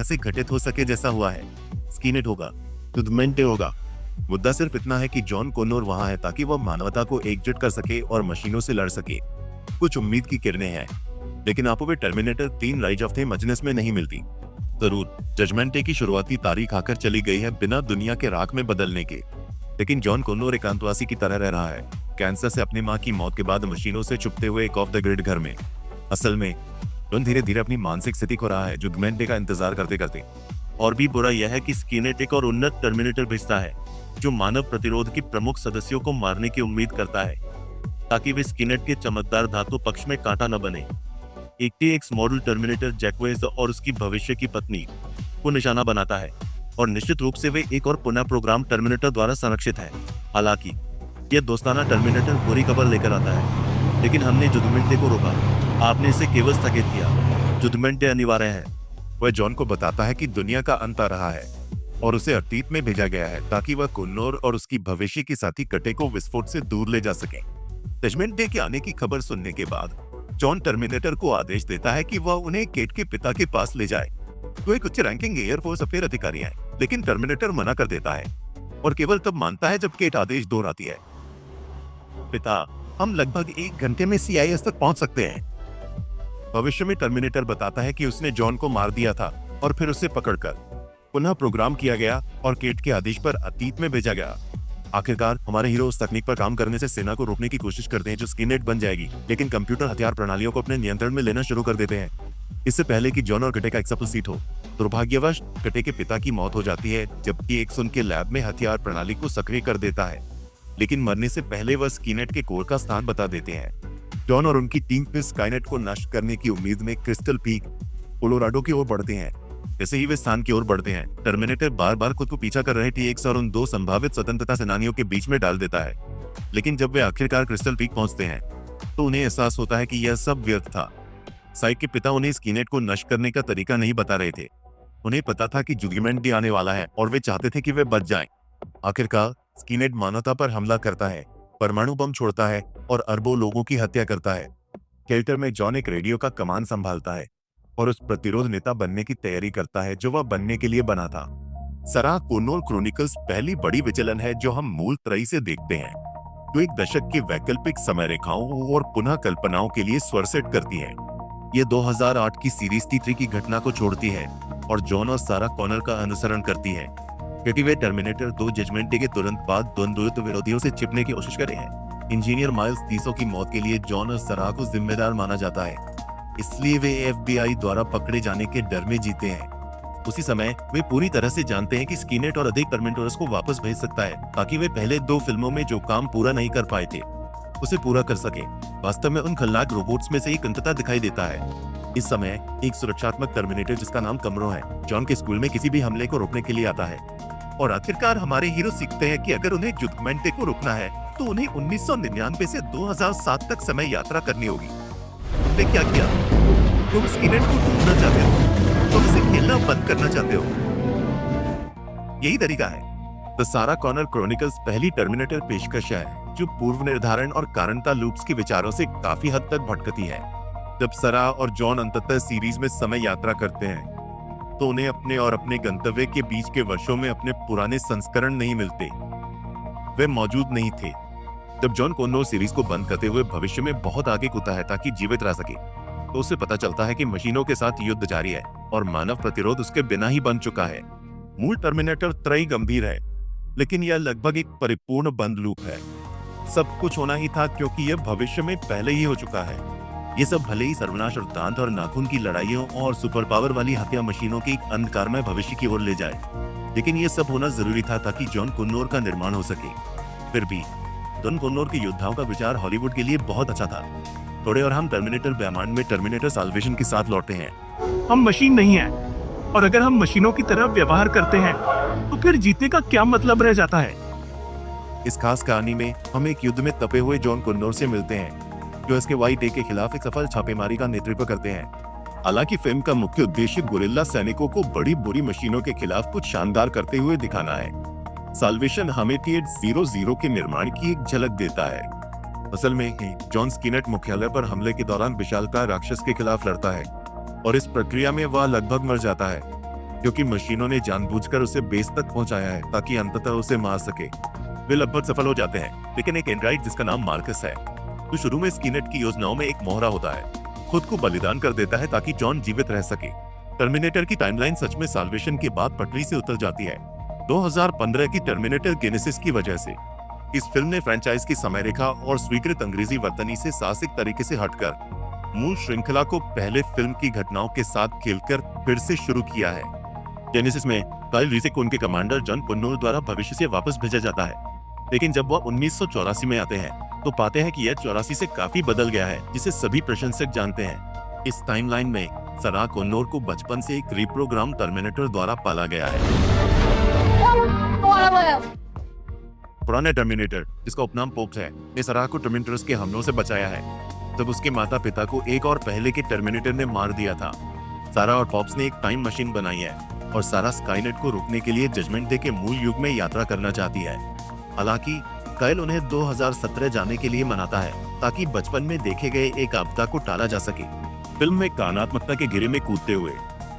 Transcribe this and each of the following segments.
से घटित हो सके जैसा हुआ है। स्कीनेट होगा, जुदमेंटे होगा। मुद्दा सिर्फ इतना है कि जॉन कॉनोर वहां है ताकि वह मानवता को एकजुट कर सके और मशीनों से लड़ सके। कुछ उम्मीद की किरणें हैं, लेकिन आपको वे टर्मिनेटर 3 राइज ऑफ द मजनेस में नहीं मिलती। जरूर जजमेंट डे की शुरुआती तारीख आकर चली गई है बिना दुनिया के राख में बदलने के, लेकिन जॉन कॉनोर एकांतवासी की तरह रह रहा है, कैंसर से अपनी मां की मौत के बाद मशीनों से छुपते हुए एक ऑफ द ग्रिड घर में। असल में जॉन धीरे धीरे अपनी मानसिक स्थिति खो रहा है जजमेंट डे का इंतजार करते करते। और भी बुरा यह है कि स्कीनेट एक और उन्नत टर्मिनेटर भेजता है जो मानव प्रतिरोध के प्रमुख सदस्यों को मारने की उम्मीद करता है ताकि वे स्कीनेट के चमकदार धातु पक्ष में कांटा न बने। एक टीएक्स मॉडल टर्मिनेटर जैक्वेज और उसकी भविष्य की पत्नी को निशाना बनाता है और निश्चित रूप से वे एक और पुनः प्रोग्राम टर्मिनेटर द्वारा संरक्षित है। हालांकि यह दोस्ताना टर्मिनेटर बुरी खबर लेकर आता है, लेकिन हमने जजमेंट डे को रोका। आपने इसे केवल स्थगित किया। जजमेंट डे अनिवार्य है। वह जॉन को बताता है कि दुनिया का अंत आ रहा है और उसे अतीत में भेजा गया है ताकि वह कॉनोर और उसकी भविष्य की साथी कटे को विस्फोट से दूर ले जा सके। जजमेंट डे के आने की खबर सुनने के बाद जॉन टर्मिनेटर को आदेश देता है कि वह उन्हें केट के पिता के पास ले जाए। तो एक उच्च रैंकिंग एयरफोर्स अफेयर अधिकारी है, लेकिन टर्मिनेटर मना कर देता है और केवल तब मानता है जब केट आदेश दोहराती है। पिता, हम लगभग 1 घंटे में CIS तक पहुंच सकते हैं। भविष्य में टर्मिनेटर बताता है कि उसने जॉन को मार दिया था और फिर उसे पकड़कर पुनः प्रोग्राम किया गया और केट के आदेश पर अतीत में भेजा गया। आखिरकार हमारे हीरो उस तकनीक पर काम करने से सेना को रोकने की कोशिश करते हैं जो स्कीनेट बन जाएगी, लेकिन कंप्यूटर हथियार प्रणालियों को अपने नियंत्रण में लेना शुरू कर देते हैं इससे पहले कि जॉन और कटे का एक्सेप्ट सीट हो। दुर्भाग्यवश कटे के पिता की मौत हो जाती है जबकि एक उनके लैब में हथियार प्रणाली को सक्रिय कर देता है, लेकिन मरने से पहले वह स्कीनेट के कोर का स्थान बता देते हैं। जॉन और उनकी टीम फिर स्काईनेट को नष्ट करने की उम्मीद में क्रिस्टल पीक कोलोराडो की ओर बढ़ते हैं। जैसे ही वे स्थान की ओर बढ़ते हैं, टर्मिनेटर बार बार खुद को पीछा कर रहे TX और उन 2 संभावित स्वतंत्रता सेनानियों के बीच में डाल देता है। लेकिन जब वे आखिरकार क्रिस्टल पीक पहुंचते हैं तो उन्हें एहसास होता है कि यह सब व्यर्थ था। साइक के पिता उन्हें स्कीनेट को नष्ट करने का तरीका नहीं बता रहे थे। उन्हें पता था कि जजमेंट डे आने वाला है और वे चाहते थे कि वे बच जाएं। आखिरकार स्कीनेट मानवता पर हमला करता है, परमाणु बम छोड़ता है और अरबों लोगों की हत्या करता है। शेल्टर में जॉन एक रेडियो का कमान संभालता है और उस प्रतिरोध नेता बनने की तैयारी करता है जो वह बनने के लिए बना था। सराह कॉनोर क्रॉनिकल्स पहली बड़ी विचलन है जो हम मूल तरह से देखते हैं, जो एक दशक की वैकल्पिक समय रेखाओं और पुनः कल्पनाओं के लिए स्वर सेट करती है। ये 2008 की सीरीज T3 की घटना को छोड़ती है और जॉन और सारा कॉनर का अनुसरण करती है क्योंकि वे टर्मिनेटर 2 जजमेंट डे के तुरंत बाद द्वंद्वयुद्ध विरोधियों से छिपने की कोशिश कर रहे हैं। इंजीनियर माइल्स तीसो की मौत के लिए जॉन और सराह को जिम्मेदार माना जाता है, इसलिए वे FBI द्वारा पकड़े जाने के डर में जीते हैं। उसी समय वे पूरी तरह से जानते हैं कि स्कीनेट और अधिक टर्मिनेटर्स को वापस भेज सकता है ताकि वे पहले 2 फिल्मों में जो काम पूरा नहीं कर पाए थे उसे पूरा कर सके। वास्तव में उन खलनायक रोबोट्स में से एक अंततः दिखाई देता है। इस समय एक सुरक्षात्मक टर्मिनेटर जिसका नाम कमरो है जॉन के स्कूल में किसी भी हमले को रोकने के लिए आता है। और आखिरकार हमारे हीरो सीखते हैं कि अगर उन्हें जजमेंट डे को रोकना है तो उन्हें 1999 से 2007 तक समय यात्रा करनी होगी। तुमने क्या किया? तुम स्कीनेट को ढूंढना चाहते हो, तुम इसे खेलना बंद करना चाहते हो। यही तरीका है। द सारा कॉनर क्रॉनिकल्स पहली टर्मिनेटर पेशकश है जो पूर्व निर्धारण और कारणता लूप्स के विचारों से काफी हद तक भटकती है। जब सरा और जॉन अंततः सीरीज में समय यात्रा करते हैं तो उन्हें अपने और अपने गंतव्य के बीच के वर्षों में अपने पुराने संस्करण नहीं मिलते। वे मौजूद नहीं थे। जब जॉन कॉनोर सीरीज को बंद करते हुए भविष्य में बहुत आगे कूदता है ताकि जीवित रह सके, तो उसे पता चलता है कि मशीनों के साथ युद्ध जारी है और मानव प्रतिरोध उसके बिना ही बन चुका है। मूल टर्मिनेटर त्रयी गंभीर है, लेकिन यह लगभग एक परिपूर्ण बंद लूप है। सब कुछ होना ही था क्योंकि यह भविष्य में पहले ही हो चुका है। ये सब भले ही सर्वनाश और दांत और नाखून की लड़ाइयों और सुपर पावर वाली हत्या मशीनों के एक अंधकारमय भविष्य की ओर ले जाए, लेकिन ये सब होना जरूरी था ताकि जॉन कॉनोर का निर्माण हो सके। फिर भी जॉन कॉनोर के योद्धाओं का विचार हॉलीवुड के लिए बहुत अच्छा था। थोड़े और हम टर्मिनेटर ब्रह्मांड में टर्मिनेटर साल्वेशन के साथ लौटते हैं। हम मशीन नहीं हैं, और अगर हम मशीनों की तरह व्यवहार करते हैं तो फिर जीतने का क्या मतलब रह जाता है? इस खास कहानी में हम एक युद्ध में तपे हुए जॉन कॉनोर से मिलते हैं जो इसके व्हाइट डे के खिलाफ एक सफल छापेमारी का नेतृत्व करते हैं। हालांकि फिल्म का मुख्य उद्देश्य गुरिल्ला सैनिकों को बड़ी बुरी मशीनों के खिलाफ कुछ शानदार करते हुए दिखाना है। साल्वेशन हमें T-800 के निर्माण की एक झलक देता है। असल में जॉन स्कीनेट मुख्यालय पर हमले के दौरान विशालकाय राक्षस के खिलाफ लड़ता है और इस प्रक्रिया में वह लगभग मर जाता है। क्योंकि मशीनों ने जानबूझकर उसे बेस तक पहुंचाया है ताकि अंततः उसे मार सके। वे लगभग सफल हो जाते हैं, लेकिन एक एंड्रॉइड जिसका नाम मार्कस है, तो शुरू में स्कीनेट की योजनाओं में एक मोहरा होता है, खुद को बलिदान कर देता है ताकि जॉन जीवित रह सके। टर्मिनेटर की टाइमलाइन सच में साल्वेशन के बाद पटरी से उतर जाती है 2015 की टर्मिनेटर जेनेसिस की वजह से। इस फिल्म ने फ्रेंचाइज की समय रेखा और स्वीकृत अंग्रेजी वर्तनी से साहसिक तरीके से हटकर मूल श्रृंखला को पहले फिल्म की घटनाओं के साथ खेलकर फिर से शुरू किया है। जेनेसिस में काइल रीसे को उनके कमांडर जॉन कॉनोर द्वारा भविष्य से वापस भेजा जाता है, लेकिन जब वह 1984 में आते हैं तो पाते हैं कि यह 84 से काफी बदल गया है, जिसे सभी प्रशंसक जानते हैं। इस टाइमलाइन में सारा कॉनोर को बचपन से एक रिप्रोग्राम टर्मिनेटर द्वारा पाला गया है। पुराने टर्मिनेटर, जिसका उपनाम पोप्स है, ने सारा को टर्मिनेटर्स के हमलों से बचाया है, तब उसके माता पिता को एक और पहले के टर्मिनेटर ने मार दिया था। सारा और पॉप्स ने एक टाइम मशीन बनाई है और सारा स्काईनेट को रोकने के लिए जजमेंट डे के मूल युग में यात्रा करना चाहती है। हालांकि काइल उन्हें 2017 जाने के लिए मनाता है ताकि बचपन में देखे गए एक आपदा को टाला जा सके। फिल्म में कानात्मकता के घेरे में कूदते हुए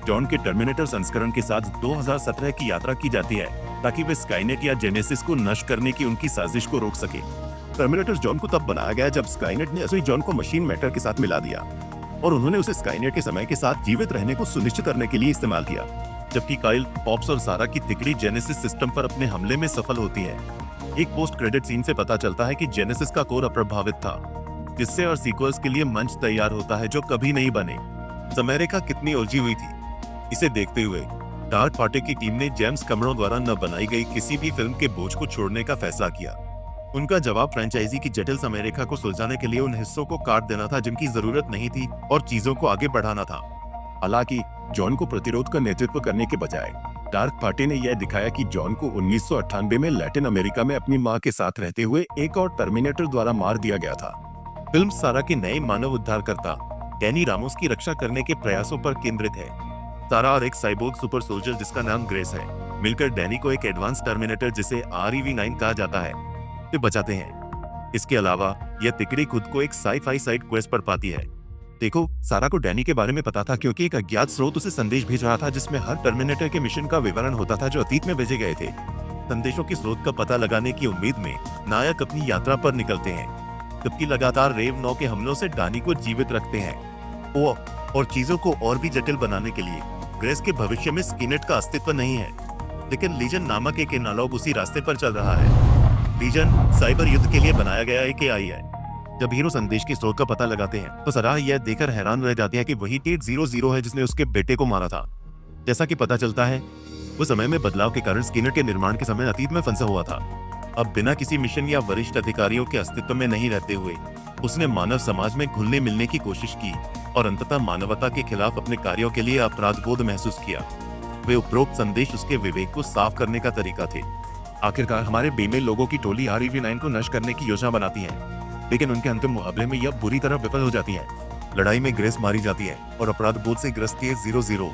जॉन के टर्मिनेटर संस्करण के साथ 2017 की यात्रा की जाती है ताकि वे स्काईनेट या जेनेसिस को नष्ट करने की उनकी साजिश को रोक सके। टर्मिनेटर जॉन को तब बनाया गया जब स्काईनेट ने असली जॉन को मशीन मैटर के साथ मिला दिया और उन्होंने उसे स्काईनेट के समय के साथ जीवित रहने को सुनिश्चित करने के लिए इस्तेमाल किया। जबकि काइल, पॉप्स और सारा की तिकड़ी जेनेसिस सिस्टम पर अपने हमले में सफल होती है। एक पोस्ट क्रेडिट सीन से पता चलता है कि जेनेसिस का कोर अप्रभावित था, जिससे और सीक्वल्स के लिए मंच तैयार होता है जो कभी नहीं बने। समय रेखा कितनी उलझी हुई थी, इसे देखते हुए डार्क पार्टी की टीम ने जेम्स कैमरन द्वारा न बनाई गई किसी भी फिल्म के बोझ को छोड़ने का फैसला किया। उनका जवाब फ्रेंचाइजी की जटिल समय रेखा को सुलझाने के लिए उन हिस्सों को काट देना था जिनकी जरूरत नहीं थी और चीजों को आगे बढ़ाना था। हालांकि जॉन को प्रतिरोध का नेतृत्व करने के बजाय डार्क पार्टी ने यह दिखाया कि जॉन को 1998 में लैटिन अमेरिका में अपनी मां के साथ रहते हुए एक और टर्मिनेटर द्वारा मार दिया गया था। फिल्म सारा के नए मानव उद्धारकर्ता डैनी रामोस की रक्षा करने के प्रयासों पर केंद्रित है। सारा और एक साइबोर्ग सुपर सोल्जर जिसका नाम ग्रेस है मिलकर डैनी को एक एडवांस टर्मिनेटर जिसे REV9 कहा जाता है वे बचाते हैं। इसके अलावा यह तिकड़ी खुद को एक साई-फाई साइड क्वेस्ट पर पाती है। देखो, सारा को डैनी के बारे में पता था क्योंकि एक अज्ञात स्रोत उसे संदेश भेज रहा था जिसमें हर टर्मिनेटर के मिशन का विवरण होता था जो अतीत में भेजे गए थे। संदेशों के स्रोत का पता लगाने की उम्मीद में नायक अपनी यात्रा पर निकलते हैं, जबकि लगातार रेव 9 के हमलों से डैनी को जीवित रखते हैं। और चीजों को और भी जटिल बनाने के लिए ग्रेस के भविष्य में स्कीनेट का अस्तित्व नहीं है, लेकिन लीजन नामक एक एनालॉग उसी रास्ते पर चल रहा है। लीजन साइबर युद्ध के लिए बनाया गया एक AI है। जब हीरो संदेश के स्रोत का पता लगाते हैं तो सारा यह देखकर हैरान रह जाती है कि वही 800 है जिसने उसके बेटे को मारा था। जैसा कि पता चलता है, वो समय में बदलाव के कारण स्कीनेट के निर्माण के समय अतीत में फंसा हुआ था। अब बिना किसी मिशन या वरिष्ठ अधिकारियों के अस्तित्व में नहीं रहते हुए उसने मानव समाज में घुलने मिलने की कोशिश की और अंततः मानवता के खिलाफ अपने कार्यों के लिए अपराध बोध महसूस किया। वे उपरोक्त संदेश उसके विवेक को साफ करने का तरीका थे। आखिरकार हमारे बेमेल लोगों की टोली REV9 को नष्ट करने की योजना बनाती है, लेकिन उनके अंतिम मुकाबले में यह बुरी तरह विफल हो जाती है। लड़ाई में ग्रेस मारी जाती है और अपराध बोध से ग्रस्त 800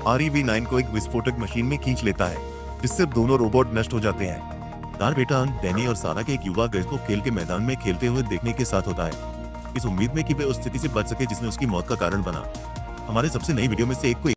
REV9 को एक विस्फोटक मशीन में खींच लेता है, जिससे दोनों रोबोट नष्ट हो जाते हैं। दार बेटा अंत डैनी और सारा के एक युवा ग्रेस को खेल के मैदान में खेलते हुए देखने के साथ होता है, इस उम्मीद में कि वे उस स्थिति से बच सके जिसने उसकी मौत का कारण बना। हमारे सबसे नई वीडियो में से एक को